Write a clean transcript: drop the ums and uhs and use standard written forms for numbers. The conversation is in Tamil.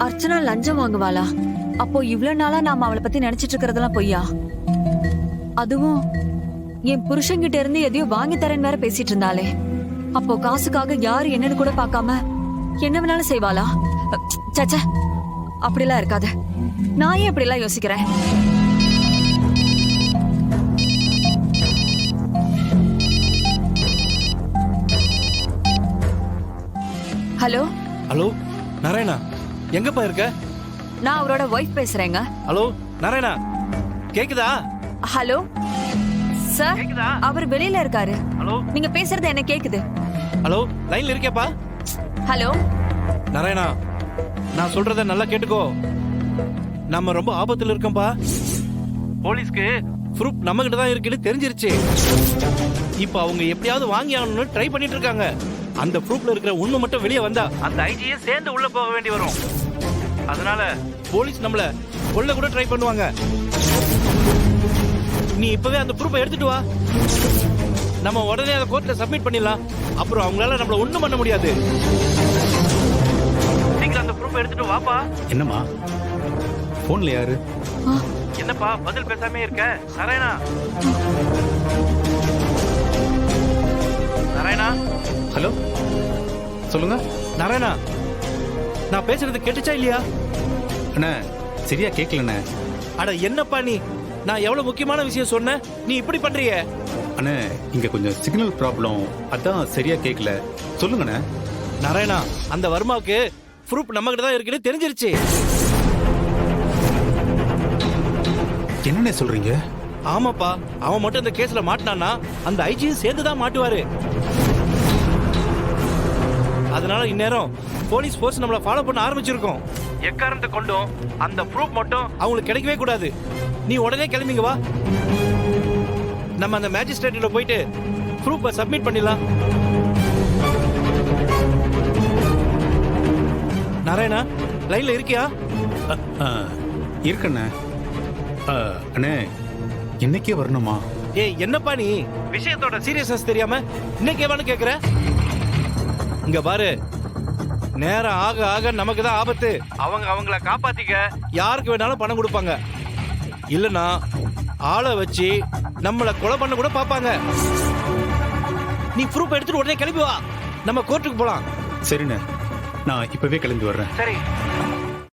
அர்ச்சனா லஞ்சம் வாங்குவாளா? அப்போ இவ்வளவு நாளா நாம அவளை பத்தி நினைச்சிட்டு இருக்கிறதெல்லாம் பொய்யா? அதுவும் என் புருஷன்கிட்ட இருந்து எதையோ வாங்கி தரேன்னு வேற பேசிட்டு இருந்தாளே. அப்போ காசுக்காக யாரு என்னன்னு கூட பார்க்காம என்ன வேணாலும் செய்வாளா? சச்ச, அப்படிலாம் இருக்காது. நான் ஏன் இப்படி எல்லாம் யோசிக்கிறேன்? ஹலோ ஹலோ நாராயணா, எங்கப்பா இருக்க? நான் அவரோட ஒய்ஃப் பேசுறேங்க. ஹலோ நாராயணா, கேக்குதா? ஹலோ சார், அவர் வெளியில இருக்காரு. ஹலோ, நீங்க பேசுறது என்ன கேக்குது. ஹலோ, லைன்ல இருக்கேப்பா. ஹலோ நாராயணா, நான் சொல்றத நல்லா கேட்டுக்கோ. நம்ம ரொம்ப ஆபத்துல இருக்கோம்பா. போலீஸ்க்கு ப்ரூஃப் நம்ம கிட்ட தான் இருக்குன்னு தெரிஞ்சிருச்சு. இப்போ அவங்க எப்படியாவது வாங்கி ஆகணும்னு ட்ரை பண்ணிட்டு இருக்காங்க. அந்த ப்ரூஃப்ல இருக்கிற உண்மை மட்டும் வெளியே வந்தா அந்த ஐஜியே சேர்ந்து உள்ள போக வேண்டி வரும். அதனால போலீஸ் நம்மள கொல்ல கூட ட்ரை பண்ணுவாங்க. நீ இப்பவே அந்த ப்ரூஃபை எடுத்துட்டு வா. நம்ம உடனே அதை கோர்ட்ல சப்மிட் பண்ணிடலாம். அப்புறம் அவங்களால நம்மள ஒண்ணும் பண்ண முடியாது. சீக்கிரம் அந்த ப்ரூஃபை எடுத்துட்டு வாப்பா. என்னம்மா போன்ல யாரு? என்னப்பா பதில் பேசாமே இருக்க? நாராயணா, நாராயணா. ஹலோ, சொல்லுங்க. நாராயணா, நான் பேசுறது கேட்டுச்சா இல்லையா? அண்ணா சரியா கேட்கலண்ணே. அட என்னப்பா நீ, நான் எவ்வளவு முக்கியமான விஷயம் சொன்னேன், நீ இப்படி பண்றியே? அண்ணே இங்க கொஞ்சம் சிக்னல் ப்ராப்ளம், அதான் சரியா கேட்கல. சொல்லுங்கண்ணே. நாராயணா, அந்த வர்மாவுக்கு ப்ரூஃப் நம்ம கிட்ட தான் இருக்குன்னு தெரிஞ்சிருச்சு. என்னண்ணே சொல்றீங்க? ஆமாப்பா, அவன் மட்டும் இந்த கேஸ்ல மாட்டினானா அந்த ஐஜியும் சேர்ந்து தான் மாட்டுவாரு. அதனால இந்நேரம் போலீஸ் போர்ஸ் நம்மள ஃபாலோ பண்ண ஆரம்பிச்சிருக்கோம். எக்காரணத்தை கொண்டும் அந்த ப்ரூஃப் மட்டும் அவங்களுக்கு கிடைக்கவே கூடாது. நீ உடனே கிளம்பிங்க வா. நம்ம அந்த மேஜிஸ்ட்ரேட்ல போயிட்டு ப்ரூஃபை சப்மிட் பண்ணிடலாம். நாராயணா, லைன்ல இருக்கியா? இருக்கண்ணே. அண்ணே இன்னைக்கே வரணுமா? ஏய் என்னப்பா நீ, விஷயத்தோட சீரியஸ்னஸ் தெரியாம இன்னைக்கேவான்னு கேக்குற? இங்க பாரு, நேரம் ஆக ஆக நமக்கு தான் ஆபத்து. அவங்க அவங்கள காப்பாத்திக்க யாருக்கு வேணாலும் பணம் கொடுப்பாங்க. இல்லனா ஆளை வச்சு நம்மள கொலை பண்ண கூட பாப்பாங்க. நீ ப்ரூஃப் எடுத்துட்டு உடனே கிளம்பி வா, நம்ம கோர்ட்டுக்கு போலாம். சரிண்ணே, நான் இப்பவே கிளம்பி வர்றேன். சரி.